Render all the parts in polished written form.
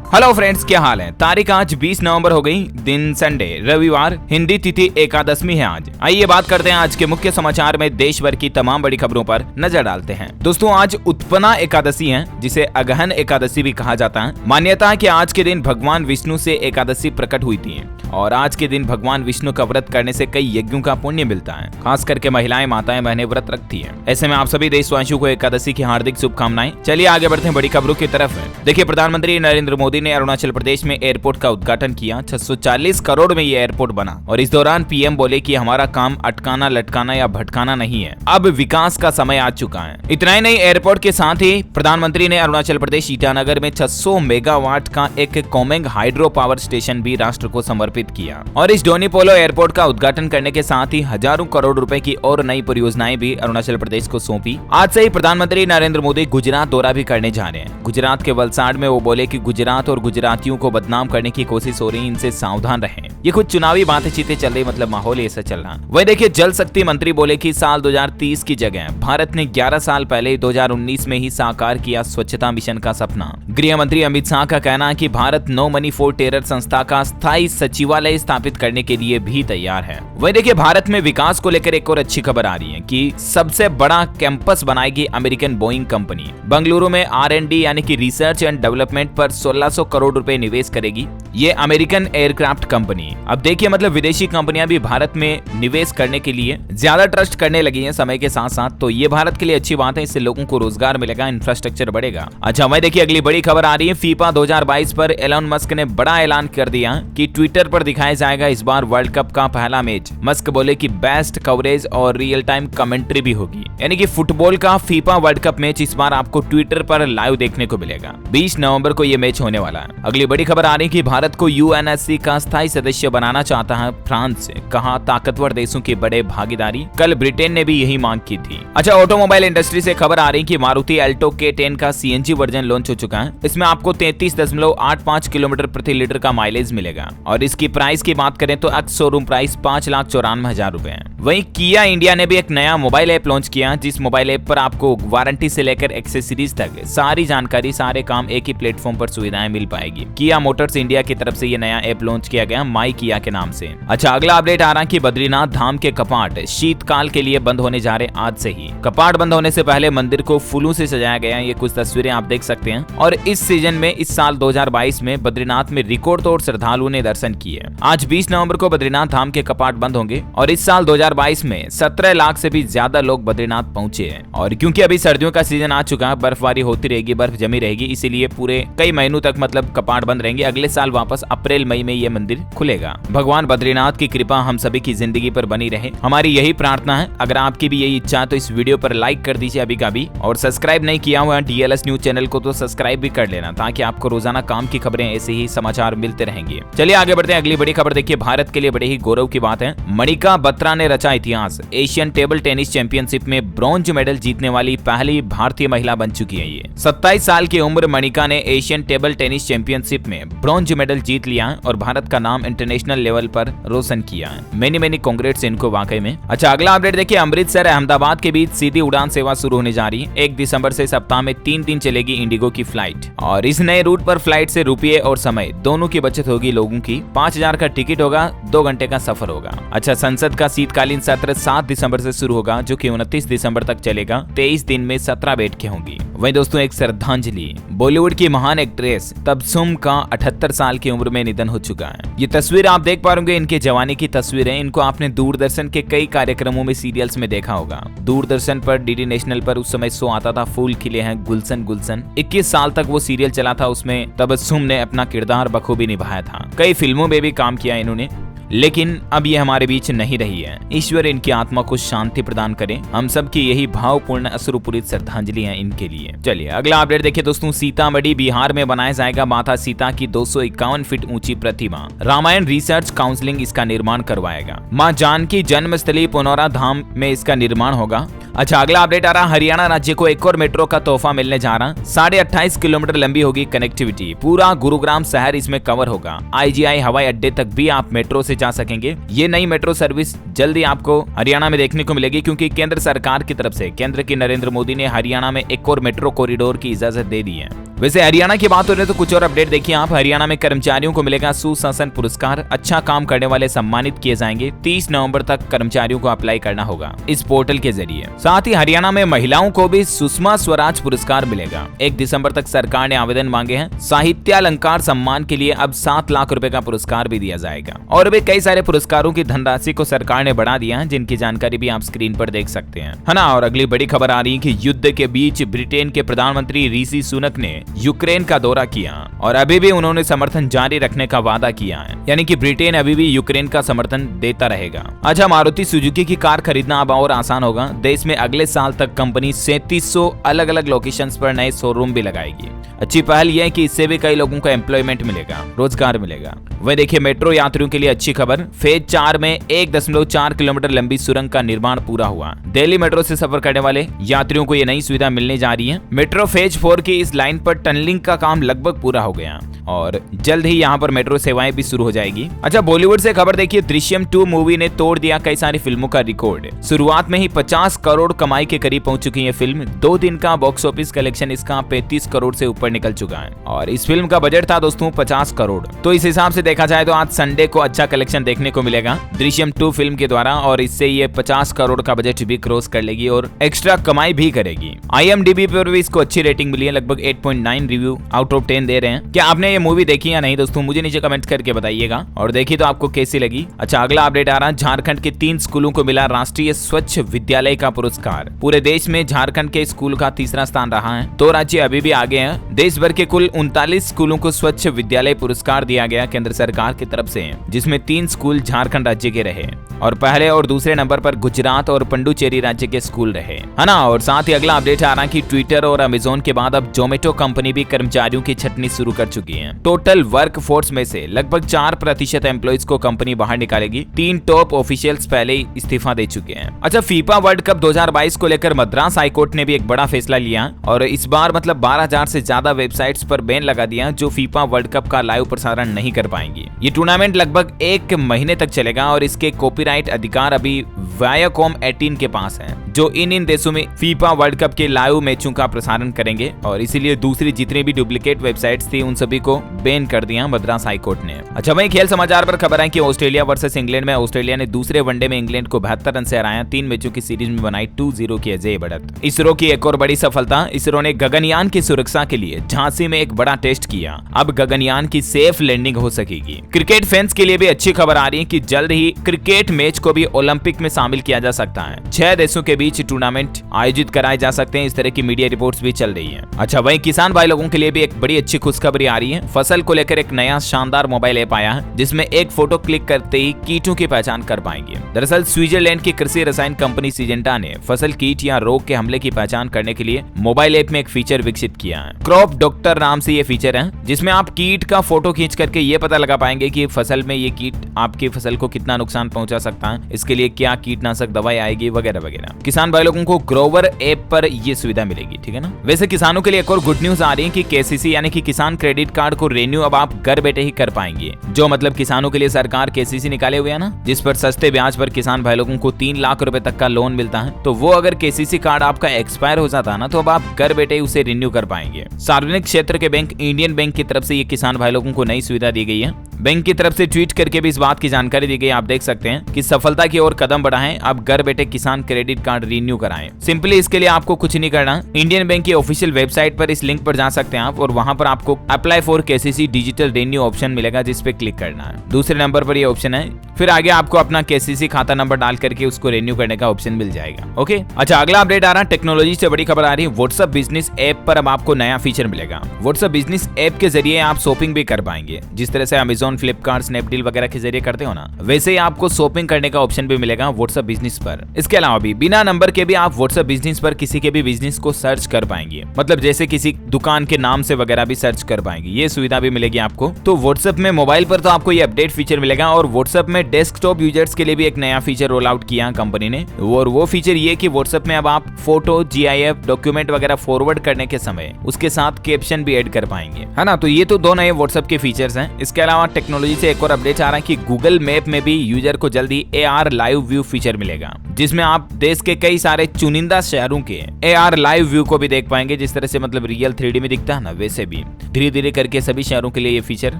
Hello friends, क्या हाल है। तारीख आज 20 नवंबर हो गई, दिन संडे रविवार, हिंदी तिथि एकादशमी है आज। आइए बात करते हैं आज के मुख्य समाचार में देश भर की तमाम बड़ी खबरों पर नजर डालते हैं। दोस्तों, आज उत्पन्ना एकादशी है, जिसे अगहन एकादशी भी कहा जाता है। मान्यता है कि आज के दिन भगवान विष्णु से एकादशी प्रकट हुई थी और आज के दिन भगवान विष्णु का व्रत करने से कई यज्ञों का पुण्य मिलता है। खास करके महिलाएं, माताएं, बहनें व्रत रखती हैं। ऐसे में आप सभी देशवासियों को एकादशी की हार्दिक शुभकामनाएं। चलिए आगे बढ़ते हैं बड़ी खबरों की तरफ। देखिए, प्रधानमंत्री नरेंद्र मोदी ने अरुणाचल प्रदेश में एयरपोर्ट का उद्घाटन किया। 640 करोड़ में ये एयरपोर्ट बना और इस दौरान पीएम बोले कि हमारा काम अटकाना, लटकाना या भटकाना नहीं है, अब विकास का समय आ चुका है। इतना ही नहीं, एयरपोर्ट के साथ ही प्रधानमंत्री ने अरुणाचल प्रदेश ईटानगर में 600 मेगावाट का एक कोमेंग हाइड्रो पावर स्टेशन भी राष्ट्र को समर्पित किया। और इस डोनी पोलो एयरपोर्ट का उद्घाटन करने के साथ ही हजारों करोड़ रुपए की और नई परियोजनाएं भी अरुणाचल प्रदेश को सौंपी। आज से ही प्रधानमंत्री नरेंद्र मोदी गुजरात दौरा भी करने जा रहे हैं। गुजरात के वलसाड़ में वो बोले कि गुजरात और गुजरातियों को बदनाम करने की कोशिश हो रही, इनसे सावधान रहें। ये कुछ चुनावी बातें चीतें चल रही, मतलब माहौल ऐसा चल रहा। वही देखिए, जल शक्ति मंत्री बोले कि साल 2030 की जगह भारत ने 11 साल पहले 2019 में ही साकार किया स्वच्छता मिशन का सपना। गृह मंत्री अमित शाह का कहना है कि Bharat no money for terror संस्था का स्थायी सचिवालय स्थापित करने के लिए भी तैयार है। वही देखिए, भारत में विकास को लेकर एक और अच्छी खबर आ रही है कि सबसे बड़ा कैंपस बनाएगी अमेरिकन बोइंग कंपनी। बंगलुरु में R&D यानी कि रिसर्च एंड डेवलपमेंट पर 1600 करोड़ रुपए निवेश करेगी ये अमेरिकन एयरक्राफ्ट कंपनी। अब देखिए, मतलब विदेशी कंपनियां भी भारत में निवेश करने के लिए ज्यादा ट्रस्ट करने लगी हैं समय के साथ साथ, तो ये भारत के लिए अच्छी बात है। इससे लोगों को रोजगार मिलेगा, इंफ्रास्ट्रक्चर बढ़ेगा। अच्छा, वही देखिए, अगली बड़ी खबर आ रही है। फीफा 2022 पर एलन मस्क ने बड़ा ऐलान कर दिया कि ट्विटर पर दिखाया जाएगा इस बार वर्ल्ड कप का पहला मैच। मस्क बोले कि बेस्ट कवरेज और रियल टाइम कमेंट्री भी होगी, यानी कि फुटबॉल का फीफा वर्ल्ड कप मैच इस बार आपको ट्विटर पर लाइव देखने को मिलेगा। 20 नवंबर को ये मैच होने वाला है। अगली बड़ी खबर आ रही है कि भारत को UNSC का स्थायी सदस्य बनाना चाहता है फ्रांस। कहा ताकतवर देशों की बड़े भागीदारी। कल ब्रिटेन ने भी यही मांग की थी। अच्छा, ऑटोमोबाइल इंडस्ट्री से खबर आ रही है कि मारुति अल्टो K10 का CNG वर्जन लॉन्च हो चुका है। इसमें आपको 33.85 किलोमीटर प्रति लीटर का माइलेज मिलेगा और इसकी प्राइस की बात करें तो एक्स शोरूम प्राइस 5,94,000 रुपए है। वहीं किया इंडिया ने भी एक नया मोबाइल ऐप लॉन्च किया, जिस मोबाइल ऐप पर आपको वारंटी से लेकर एक्सेसरीज तक सारी जानकारी, सारे काम एक ही प्लेटफॉर्म पर सुविधाएं मिल पाएगी। किया मोटर्स इंडिया की तरफ से ये नया ऐप लॉन्च किया गया, माई किया के नाम से। अच्छा, अगला अपडेट आ रहा है कि बद्रीनाथ धाम के कपाट शीतकाल के लिए बंद होने जा रहे आज से ही। कपाट बंद होने से पहले मंदिर को फूलों से सजाया गया। ये कुछ तस्वीरें आप देख सकते हैं। और इस सीजन में, इस साल 2022 में बद्रीनाथ में रिकॉर्ड तोड़ श्रद्धालुओं ने दर्शन किए। आज 20 नवंबर को बद्रीनाथ धाम के कपाट बंद होंगे और इस साल 2022 में 17 लाख से भी ज्यादा लोग बद्रीनाथ पहुंचे हैं। और क्योंकि अभी सर्दियों का सीजन आ चुका है, बर्फबारी होती रहेगी, बर्फ जमी रहेगी, इसीलिए पूरे कई महीनों तक मतलब कपाट बंद रहेंगे। अगले साल वापस अप्रैल मई में ये मंदिर खुलेगा। भगवान बद्रीनाथ की कृपा हम सभी की जिंदगी पर बनी रहे, हमारी यही प्रार्थना है। अगर आपकी भी यही इच्छा है तो इस वीडियो पर लाइक कर दीजिए अभी का भी, और सब्सक्राइब नहीं किया हुआ DLS न्यूज चैनल को तो सब्सक्राइब भी कर लेना, ताकि आपको रोजाना काम की खबरें, ऐसे ही समाचार मिलते रहेंगे। चलिए आगे बढ़ते हैं। अगली बड़ी खबर देखिए, भारत के लिए बड़े ही गौरव की बात है। मणिका बत्रा ने रचा इतिहास। एशियन टेबल टेनिस चैंपियनशिप में ब्रॉन्ज मेडल जीतने वाली पहली भारतीय महिला बन चुकी है। ये 27 साल की उम्र मणिका ने एशियन टेबल टेनिस चैंपियनशिप में ब्रॉन्ज मेडल जीत लिया है और भारत का नाम इंटरनेशनल लेवल पर रोशन किया है। मेनी कांग्रेट्स इनको वाकई में। अच्छा, अगला अपडेट देखिए, अमृतसर अहमदाबाद के बीच सीधी उड़ान सेवा शुरू होने जा रही है। 1 दिसंबर से सप्ताह में 3 दिन चलेगी इंडिगो की फ्लाइट और इस नए रूट पर फ्लाइट से रुपये और समय दोनों की बचत होगी लोगों की। 5,000 का टिकट होगा, 2 घंटे का सफर होगा। अच्छा, संसद का शीतकालीन सत्र 7 दिसंबर से शुरू होगा, जो कि 29 दिसंबर तक चलेगा। 23 दिन में 17 बैठकें होंगी। वहीं दोस्तों, एक श्रद्धांजलि। बॉलीवुड की महान एक्ट्रेस तबसुम का 78 साल की उम्र में निधन हो चुका है। ये तस्वीर आप देख पा रहे होंगे, इनके जवानी की तस्वीरें। इनको आपने दूरदर्शन के कई कार्यक्रमों में, सीरियल्स में देखा होगा। दूरदर्शन पर DD नेशनल पर उस समय शो आता था, फूल खिले हैं गुलशन गुलशन। 21 साल तक वो सीरियल चला था। उसमें तबस्सुम ने अपना किरदार बखूबी निभाया था। कई फिल्मों में भी काम किया इन्होंने, लेकिन अब ये हमारे बीच नहीं रही है। ईश्वर इनकी आत्मा को शांति प्रदान करे। हम सब की यही भावपूर्ण अश्रुपूरित श्रद्धांजलि है इनके लिए। चलिए अगला अपडेट देखिए दोस्तों, सीतामढ़ी बिहार में बनाया जाएगा माता सीता की 251 फीट ऊंची प्रतिमा। रामायण रिसर्च काउंसिलिंग इसका निर्माण करवाएगा। मां जानकी जन्मस्थली पुनौरा धाम में इसका निर्माण होगा। अच्छा, अगला अपडेट आ रहा, हरियाणा राज्य को एक और मेट्रो का तोहफा मिलने जा रहा। 28.5 किलोमीटर लंबी होगी कनेक्टिविटी, पूरा गुरुग्राम शहर इसमें कवर होगा। IGI हवाई अड्डे तक भी आप मेट्रो से जा सकेंगे। ये नई मेट्रो सर्विस जल्दी आपको हरियाणा में देखने को मिलेगी, क्योंकि केंद्र सरकार की तरफ से केंद्र की नरेंद्र मोदी ने हरियाणा में एक और मेट्रो कॉरिडोर की इजाजत दे दी है। वैसे हरियाणा की बात हो रही है तो कुछ और अपडेट देखिए आप। हरियाणा में कर्मचारियों को मिलेगा सुशासन पुरस्कार, अच्छा काम करने वाले सम्मानित किए जाएंगे। 30 नवंबर तक कर्मचारियों को अप्लाई करना होगा इस पोर्टल के जरिए। साथ ही हरियाणा में महिलाओं को भी सुषमा स्वराज पुरस्कार मिलेगा। 1 दिसंबर तक सरकार ने आवेदन मांगे हैं। साहित्यालंकार सम्मान के लिए अब 7 लाख रुपए का पुरस्कार भी दिया जाएगा। और भी कई सारे पुरस्कारों की धनराशि को सरकार ने बढ़ा दिया है, जिनकी जानकारी भी आप स्क्रीन पर देख सकते हैं, है ना। और अगली बड़ी खबर आ रही है कि युद्ध के बीच ब्रिटेन के प्रधानमंत्री ऋषि सुनक ने यूक्रेन का दौरा किया और अभी भी उन्होंने समर्थन जारी रखने का वादा किया है, यानी कि ब्रिटेन अभी भी यूक्रेन का समर्थन देता रहेगा। अच्छा, मारुति सुजुकी की कार खरीदना अब और आसान होगा। देश में अगले साल तक कंपनी 3700 अलग अलग लोकेशंस पर नए शोरूम भी लगाएगी। अच्छी पहल यह है कि इससे भी कई लोगों को एम्प्लॉयमेंट मिलेगा, रोजगार मिलेगा। वह देखिए, मेट्रो यात्रियों के लिए अच्छी खबर, फेज 4 में 1.4 किलोमीटर लंबी सुरंग का निर्माण पूरा हुआ। दिल्ली मेट्रो से सफर करने वाले यात्रियों को यह नई सुविधा मिलने जा रही है। मेट्रो फेज 4 की इस लाइन पर टनलिंग का काम लगभग पूरा हो गया और जल्द ही यहाँ पर मेट्रो सेवाएं भी शुरू हो जाएगी। अच्छा, बॉलीवुड से खबर देखिए, दृश्यम 2 मूवी ने तोड़ दिया कई सारी फिल्मों का रिकॉर्ड। शुरुआत में ही 50 करोड़ कमाई के करीब पहुंच चुकी है फिल्म। 2 दिन का बॉक्स ऑफिस कलेक्शन इसका 35 करोड़ से ऊपर निकल चुका है और इस फिल्म का बजट था दोस्तों 50 करोड़। तो इस हिसाब से देखा जाए तो आज संडे को अच्छा कलेक्शन देखने को मिलेगा दृश्यम 2 फिल्म के द्वारा, और इससे ये 50 करोड़ का बजट भी क्रॉस कर लेगी और एक्स्ट्रा कमाई भी करेगी। IMDb पर भी इसको अच्छी रेटिंग मिली है, लगभग 8.9 रिव्यू आउट ऑफ 10 दे रहे हैं। क्या आपने ये मूवी देखी या नहीं दोस्तों, मुझे नीचे कमेंट करके बताइएगा, और देखी तो आपको कैसी लगी। अच्छा, अगला अपडेट आ रहा है, झारखंड के 3 स्कूलों को मिला राष्ट्रीय स्वच्छ विद्यालय का पुरस्कार। पूरे देश में झारखंड के स्कूल का तीसरा स्थान रहा है। 2 राज्य अभी भी आगे हैं। देश भर के कुल 39 स्कूलों को स्वच्छ विद्यालय पुरस्कार दिया गया केंद्र सरकार की तरफ से, जिसमें 3 स्कूल झारखंड राज्य के रहे और पहले और दूसरे नंबर पर गुजरात और पुडुचेरी राज्य के स्कूल रहे, है ना। और साथ ही अगला अपडेट आ रहा है कि ट्विटर और अमेजोन के बाद अब जोमेटो कंपनी भी कर्मचारियों की छटनी शुरू कर चुकी है। टोटल वर्क फोर्स में से लगभग 4% एम्प्लॉइज को कंपनी बाहर निकालेगी। 3 टॉप ऑफिशियल्स पहले ही इस्तीफा दे चुके हैं। अच्छा, फीफा वर्ल्ड कप 2022 को लेकर मद्रास हाईकोर्ट ने भी एक बड़ा फैसला लिया और इस बार मतलब 12,000 से ज्यादा वेबसाइट्स पर बैन लगा दिया जो फीफा वर्ल्ड कप का लाइव प्रसारण नहीं कर पाएंगी। ये टूर्नामेंट लगभग 1 महीने तक चलेगा और इसके कॉपीराइट अधिकार अभी वायाकॉम 18 के पास है, जो इन देशों में फीफा वर्ल्ड कप के लाइव मैचों का प्रसारण करेंगे और इसीलिए दूसरी जितनी भी डुप्लीकेट वेबसाइट्स थी उन सभी को बैन कर दिया मद्रास हाईकोर्ट ने। अच्छा भाई, खेल समाचार पर खबर है कि ऑस्ट्रेलिया वर्सेस इंग्लैंड में ऑस्ट्रेलिया ने दूसरे वनडे में इंग्लैंड को 72 रन से हराया। 3 मैचों की सीरीज में बनाई 2-0 की अजय बढ़त। इसरो की एक और बड़ी सफलता, इसरो ने गगनयान की सुरक्षा के लिए झांसी में एक बड़ा टेस्ट किया। अब गगनयान की सेफ लैंडिंग हो सकेगी। क्रिकेट फैंस के लिए भी अच्छी खबर आ रही है कि जल्द ही क्रिकेट मैच को भी ओलंपिक में शामिल किया जा सकता है। 6 देशों के बीच टूर्नामेंट आयोजित कराए जा सकते हैं, इस तरह की मीडिया रिपोर्ट्स भी चल रही है। अच्छा वहीं किसान भाई लोगों के लिए भी एक बड़ी अच्छी खुशखबरी आ रही है। फसल को लेकर एक नया शानदार मोबाइल ऐप आया है जिसमें एक फोटो क्लिक करते ही कीटों की पहचान कर पाएंगे। दरअसल स्विट्जरलैंड की कृषि रसायन कंपनी सिजेंटा ने फसल कीट या रोग के हमले की पहचान करने के लिए मोबाइल ऐप में एक फीचर विकसित किया है। क्रॉप डॉक्टर नाम से ये फीचर है जिसमें आप कीट का फोटो खींच करके ये पता लगा पाएंगे कि फसल में ये कीट आपकी फसल को कितना नुकसान पहुंचा सकता है, इसके लिए क्या कीटनाशक दवाई आएगी वगैरह वगैरह। किसान भाई लोगों को ग्रोवर ऐप पर ये सुविधा मिलेगी, ठीक है ना। वैसे किसानों के लिए एक और गुड न्यूज आ रही है कि केसीसी यानी कि किसान क्रेडिट कार्ड को रेन्यू अब आप घर बैठे ही कर पाएंगे। जो मतलब किसानों के लिए सरकार केसीसी निकाले हुए है ना, जिस पर सस्ते ब्याज पर किसान भाई लोगों को 3 लाख रुपए तक का लोन मिलता है, तो वो अगर केसीसी कार्ड आपका एक्सपायर हो जाता है ना, तो अब आप घर बैठे ही उसे रिन्यू कर पाएंगे। सार्वजनिक क्षेत्र के बैंक इंडियन बैंक की तरफ से ये किसान भाई लोगों को नई सुविधा दी गई है। बैंक की तरफ से ट्वीट करके भी इस बात की जानकारी दी गई। आप देख सकते हैं कि सफलता की ओर कदम बढ़ाएं, आप घर बैठे किसान क्रेडिट कार्ड रिन्यू कराएं। सिंपली इसके लिए आपको कुछ नहीं करना, इंडियन बैंक की ऑफिशियल वेबसाइट पर इस लिंक पर जा सकते हैं आप और वहां पर आपको apply for KCC digital renew option मिलेगा जिस पे क्लिक करना है। दूसरे नंबर पर ये ऑप्शन है, फिर आगे आपको अपना केसीसी खाता नंबर डाल करके उसको रिन्यू करने का ऑप्शन मिल जाएगा। ओके, अच्छा अगला अपडेट आ रहा है, टेक्नोलॉजी से बड़ी खबर आ रही है। व्हाट्सएप बिजनेस ऐप पर अब आपको नया फीचर मिलेगा। व्हाट्सएप बिजनेस ऐप के जरिए आप शॉपिंग भी कर पाएंगे। जिस तरह से अमेजोन अमेजॉन, फ्लिपकार्ट, स्नैपडील वगैरह के जरिए करते हो ना, वैसे ही आपको शॉपिंग करने का ऑप्शन भी मिलेगा व्हाट्सएप बिजनेस पर। इसके अलावा भी बिना नंबर के भी आप व्हाट्सएप बिजनेस पर किसी के भी बिजनेस को सर्च कर पाएंगे, मतलब जैसे किसी दुकान के नाम से वगैरह भी सर्च कर पाएंगे, ये सुविधा भी मिलेगी आपको। तो व्हाट्सएप में मोबाइल पर तो आपको ये अपडेट फीचर मिलेगा, और व्हाट्सएप में डेस्कटॉप यूजर्स के लिए भी एक नया फीचर रोल आउट किया कंपनी ने, और वो फीचर ये कि व्हाट्सएप में अब आप फोटो, GIF डॉक्यूमेंट वगैरह फॉरवर्ड करने के समय उसके साथ कैप्शन भी ऐड कर पाएंगे, है ना। तो ये तो दो नए व्हाट्सएप के फीचर्स हैं। इसके अलावा टेक्नोलॉजी से एक और अपडेट आ रहा है कि गूगल मैप में भी यूजर को जल्दी AR लाइव व्यू फीचर मिलेगा, जिसमें आप देश के कई सारे चुनिंदा शहरों के AR लाइव व्यू को भी देख पाएंगे, जिस तरह से मतलब रियल 3D में दिखता है ना, वैसे भी धीरे धीरे करके सभी शहरों के लिए ये फीचर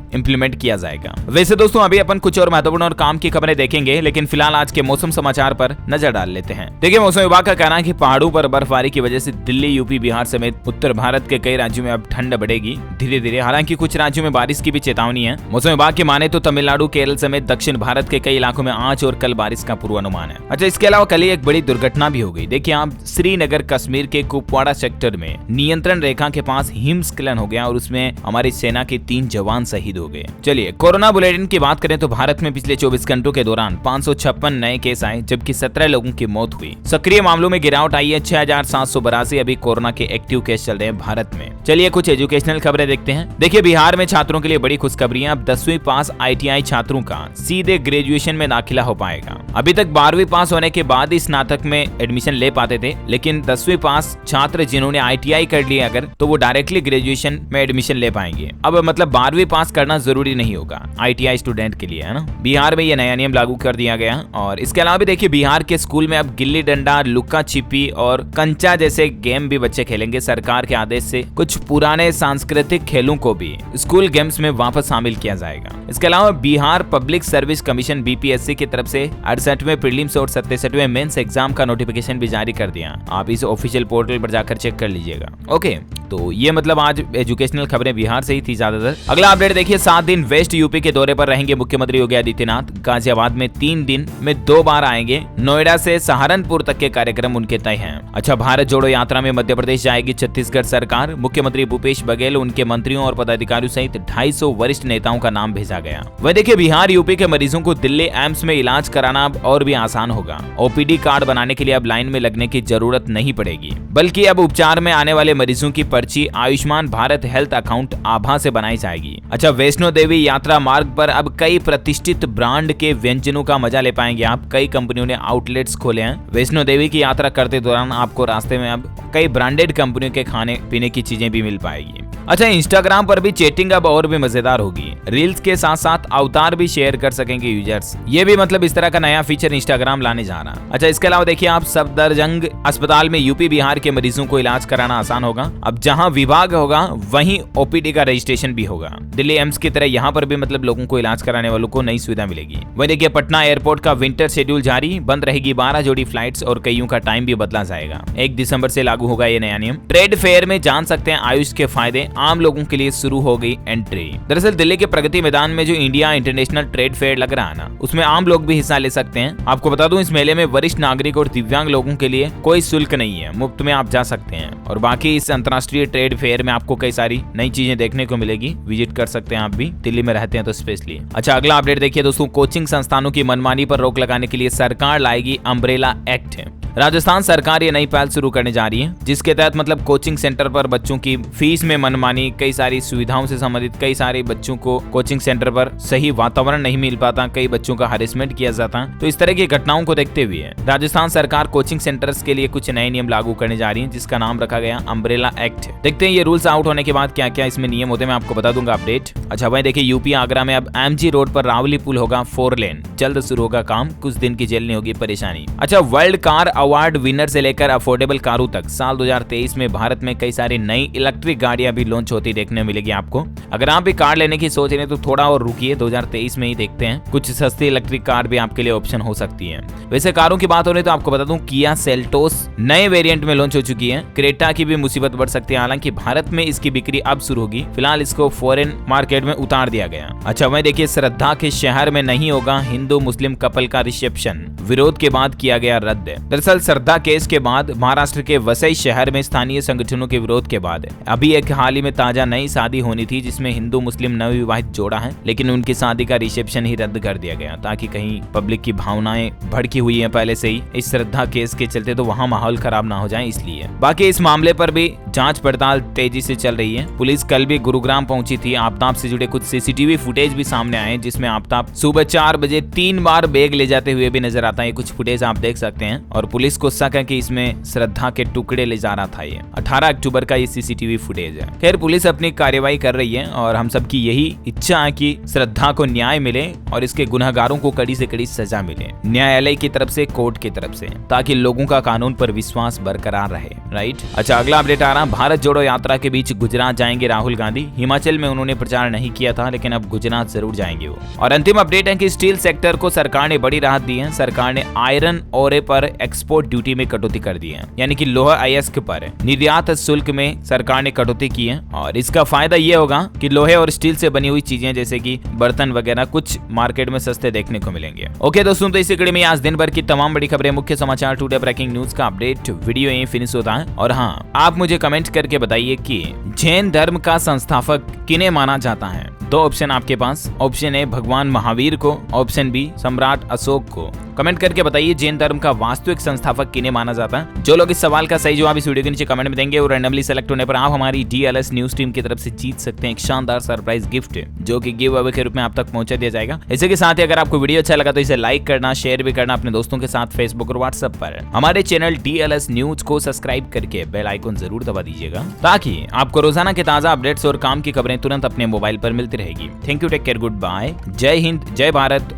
इंप्लीमेंट किया जाएगा। वैसे दोस्तों अभी अपन कुछ और महत्वपूर्ण और काम की खबरें देखेंगे, लेकिन फिलहाल आज के मौसम समाचार पर नजर डाल लेते हैं। देखिए, मौसम विभाग का कहना है कि पहाड़ों पर बर्फबारी की वजह से दिल्ली, यूपी, बिहार समेत उत्तर भारत के कई राज्यों में अब ठंड बढ़ेगी धीरे धीरे। हालांकि कुछ राज्यों में बारिश की भी चेतावनी है। मौसम विभाग के माने तो तमिलनाडु, केरल समेत दक्षिण भारत के कई इलाकों में आज और कल बारिश का पूर्वानुमान है। अच्छा, इसके अलावा कल ही एक बड़ी दुर्घटना भी हो गई। देखिए आप, श्रीनगर कश्मीर के कुपवाड़ा सेक्टर में नियंत्रण रेखा के पास हिमस्खलन हो गया और उसमें हमारी सेना के 3 जवान शहीद हो गए। चलिए कोरोना बुलेटिन की बात करें तो भारत में पिछले 24 घंटों के दौरान 556 नए केस आए, जबकि 17 लोगों की मौत हुई। सक्रिय मामलों में गिरावट आई है, 6782 अभी कोरोना के एक्टिव केस चल रहे हैं भारत में। चलिए कुछ एजुकेशनल खबरें देखते हैं। देखिए, बिहार में छात्रों के लिए बड़ी खुशखबरी है। अब 10वीं पास ITI छात्रों का सीधे ग्रेजुएशन में दाखिला हो पाएगा। अभी तक 12वीं पास होने के बाद ही स्नातक में एडमिशन ले पाते थे, लेकिन 10वीं पास छात्र जिन्होंने ITI कर लिया अगर, तो वो डायरेक्टली ग्रेजुएशन में एडमिशन ले पाएंगे। अब मतलब 12वीं पास करना जरूरी नहीं होगा ITI स्टूडेंट के लिए, है ना। बिहार में ये नया नियम लागू कर दिया गया। और इसके अलावा भी देखिए, बिहार के स्कूल में अब गिल्ली डंडा, लुक्का छिपी और कंचा जैसे गेम भी बच्चे खेलेंगे। सरकार के आदेश से कुछ पुराने सांस्कृतिक खेलों को भी स्कूल गेम्स में वापस शामिल किया जाएगा। इसके अलावा Bihar public service commission BPSC की तरफ से 68वें प्रीलिम्स और 67वें मेंस एग्जाम का नोटिफिकेशन भी जारी कर दिया। आप इस ऑफिशियल पोर्टल पर जाकर चेक कर लीजिएगा। ओके, तो ये मतलब आज एजुकेशनल खबरें बिहार से ही थी ज्यादातर। अगला अपडेट देखिए, 7 दिन वेस्ट यूपी के दौरे पर रहेंगे मुख्यमंत्री योगी आदित्यनाथ। गाजियाबाद में 3 दिन में 2 बार आएंगे। नोएडा से सहारनपुर तक के कार्यक्रम उनके तय हैं। अच्छा, भारत जोड़ो यात्रा में मध्य प्रदेश जाएगी छत्तीसगढ़ सरकार। मुख्यमंत्री भूपेश बघेल, उनके मंत्रियों और पदाधिकारियों सहित 250 वरिष्ठ नेताओं का नाम भेजा गया। वह देखिए, बिहार यूपी के मरीजों को दिल्ली एम्स में इलाज कराना अब और भी आसान होगा। OPD कार्ड बनाने के लिए अब लाइन में लगने की जरूरत नहीं पड़ेगी, बल्कि अब उपचार में आने वाले मरीजों की पर्ची आयुष्मान भारत हेल्थ अकाउंट आभा से बनाई जाएगी। अच्छा, वैष्णो देवी यात्रा मार्ग पर अब कई प्रतिष्ठित ब्रांड के व्यंजनों का मजा ले पाएंगे आप। कई कंपनियों ने आउटलेट्स खोले हैं। वैष्णो देवी की यात्रा करते दौरान आपको रास्ते में अब कई ब्रांडेड कंपनियों के खाने पीने की चीजें भी मिल पाएगी। अच्छा, इंस्टाग्राम पर भी चैटिंग अब और भी मजेदार होगी। रील्स के साथ साथ अवतार भी शेयर कर सकेंगे यूजर्स। ये भी मतलब इस तरह का नया फीचर इंस्टाग्राम लाने जा रहा है। अच्छा, इसके अलावा देखिए आप, सफदरजंग अस्पताल में यूपी बिहार के मरीजों को इलाज कराना आसान होगा। अब जहां विभाग होगा वहीं OPD का रजिस्ट्रेशन भी होगा। दिल्ली एम्स की तरह यहाँ पर भी मतलब लोगों को इलाज कराने वालों को नई सुविधा मिलेगी। वही देखिए, पटना एयरपोर्ट का विंटर शेड्यूल जारी, बंद रहेगी 12 जोड़ी फ्लाइट्स और कईयों का टाइम भी बदला जाएगा। 1 दिसंबर से लागू होगा ये नया नियम। ट्रेड फेयर में जान सकते हैं आयुष के फायदे, आम लोगों के लिए शुरू हो गई एंट्री। दरअसल दिल्ली के प्रगति मैदान में जो इंडिया इंटरनेशनल ट्रेड फेयर लग रहा है ना, उसमें आम लोग भी हिस्सा ले सकते हैं। आपको बता दूं, इस मेले में वरिष्ठ नागरिक और दिव्यांग लोगों के लिए कोई शुल्क नहीं है, मुफ्त में आप जा सकते हैं। और बाकी इस अंतर्राष्ट्रीय ट्रेड फेयर में आपको कई सारी नई चीजें देखने को मिलेगी। विजिट कर सकते हैं आप भी, दिल्ली में रहते हैं तो स्पेशली। अच्छा, अगला अपडेट देखिए दोस्तों, कोचिंग संस्थानों की मनमानी पर रोक लगाने के लिए सरकार लाएगी अम्ब्रेला एक्ट। राजस्थान सरकार ये नई पहल शुरू करने जा रही है, जिसके तहत मतलब कोचिंग सेंटर पर बच्चों की फीस में मनमानी, कई सारी सुविधाओं से संबंधित, कई सारे बच्चों को कोचिंग सेंटर पर सही वातावरण नहीं मिल पाता, कई बच्चों का हरेसमेंट किया जाता। तो इस तरह की घटनाओं को देखते हुए राजस्थान सरकार कोचिंग सेंटर्स के लिए कुछ नए नियम लागू करने जा रही है, जिसका नाम रखा गया अम्ब्रेला एक्ट। देखते हैं ये रूल्स आउट होने के बाद क्या क्या इसमें नियम होते हैं, मैं आपको बता दूंगा अपडेट। अच्छा भाई देखिए, यूपी आगरा में अब MG रोड पर रावली पुल होगा 4 लेन, जल्द शुरू होगा काम, कुछ दिन की जेल नहीं होगी परेशानी। अच्छा, वर्ल्ड कार अवार्ड विनर से लेकर अफोर्डेबल कारों तक साल 2023 में भारत में कई सारी नई इलेक्ट्रिक गाड़ियां भी लॉन्च होती देखने मिलेगी आपको। अगर आप भी कार लेने की सोच रहे हैं तो थोड़ा और रुकिए, 2023 में ही देखते हैं, कुछ सस्ती इलेक्ट्रिक कार भी आपके लिए ऑप्शन हो सकती है। वैसे कारों की बात हो रही तो आपको बता दूं, किया सेल्टोस नए वेरिएंट में लॉन्च हो चुकी है। क्रेटा की भी मुसीबत बढ़ सकती है, हालांकि भारत में इसकी बिक्री अब शुरू होगी, फिलहाल इसको फॉरेन मार्केट में उतार दिया गया। अच्छा वही देखिए, श्रद्धा के शहर में नहीं होगा हिंदू हिंदू मुस्लिम कपल का रिसेप्शन विरोध के बाद किया गया रद्द। दरअसल श्रद्धा केस के बाद महाराष्ट्र के वसई शहर में स्थानीय संगठनों के विरोध के बाद अभी एक हाल ही में ताजा नई शादी होनी थी, जिसमें हिंदू मुस्लिम नवविवाहित जोड़ा है, लेकिन उनकी शादी का रिसेप्शन ही रद्द कर दिया गया ताकि कहीं पब्लिक की भावनाएं भड़की हुई है पहले से ही इस श्रद्धा केस के चलते, तो वहां माहौल खराब ना हो जाए इसलिए। बाकी इस मामले पर भी जांच पड़ताल तेजी से चल रही है। पुलिस कल भी गुरुग्राम पहुंची थी। आफताब से जुड़े कुछ सीसीटीवी फुटेज भी सामने आए जिसमें आफताब सुबह 4 बजे 3 बार बैग ले जाते हुए भी नजर आता है। कुछ फुटेज आप देख सकते हैं और पुलिस को शक है कि इसमें श्रद्धा के टुकड़े ले जा रहा था। ये 18 अक्टूबर का ये सीसीटीवी फुटेज है। खैर पुलिस अपनी कार्रवाई कर रही है और हम सबकी यही इच्छा है कि श्रद्धा को न्याय मिले और इसके गुनहगारों को कड़ी से कड़ी सजा मिले, न्यायालय की तरफ से, कोर्ट की तरफ से, ताकि लोगों का कानून पर विश्वास बरकरार रहे। राइट। अच्छा, अगला अपडेट आ रहा, भारत जोड़ो यात्रा के बीच गुजरात जाएंगे राहुल गांधी। हिमाचल में उन्होंने प्रचार नहीं किया था, लेकिन अब गुजरात जरूर जाएंगे वो। और अंतिम अपडेट है कि स्टील सेक्टर को सरकार ने बड़ी राहत दी है। सरकार ने आयरन ओरे पर एक्सपोर्ट ड्यूटी में कटौती कर दी है, यानी कि लोहा अयस्क पर निर्यात शुल्क में सरकार ने कटौती की है। और इसका फायदा ये होगा कि लोहे और स्टील से बनी हुई चीजें जैसे कि बर्तन वगैरह कुछ मार्केट में सस्ते देखने को मिलेंगे। ओके दोस्तों, तो इसी कड़ी में आज दिन भर की तमाम बड़ी खबरें, मुख्य समाचार, टुडे ब्रेकिंग न्यूज का अपडेट वीडियो यहीं फिनिश होता है। और हाँ, आप मुझे कमेंट करके बताइए कि जैन धर्म का संस्थापक किन्हें माना जाता है। 2 ऑप्शन आपके पास। ऑप्शन ए भगवान महावीर को, ऑप्शन बी सम्राट अशोक को। कमेंट करके बताइए जैन धर्म का वास्तविक संस्थापक किन्हें माना जाता है। जो लोग इस सवाल का सही जवाब इस वीडियो के नीचे कमेंट में देंगे और रैंडमली सेलेक्ट होने पर आप हमारी DLS न्यूज टीम की तरफ से जीत सकते हैं एक शानदार सरप्राइज गिफ्ट, जो कि गिव अवे के रूप में आप तक पहुंचा दिया जाएगा। इसी के साथ ही अगर आपको वीडियो अच्छा लगा तो इसे लाइक करना, शेयर भी करना अपने दोस्तों के साथ फेसबुक और व्हाट्सएप पर। हमारे चैनल DLS न्यूज को सब्सक्राइब करके बेल आइकन जरूर दबा दीजिएगा, ताकि आपको रोजाना के ताजा अपडेट्स और काम की खबरें तुरंत अपने मोबाइल पर मिलती रहेगी। Thank you, take care, goodbye, जय हिंद, जय भारत।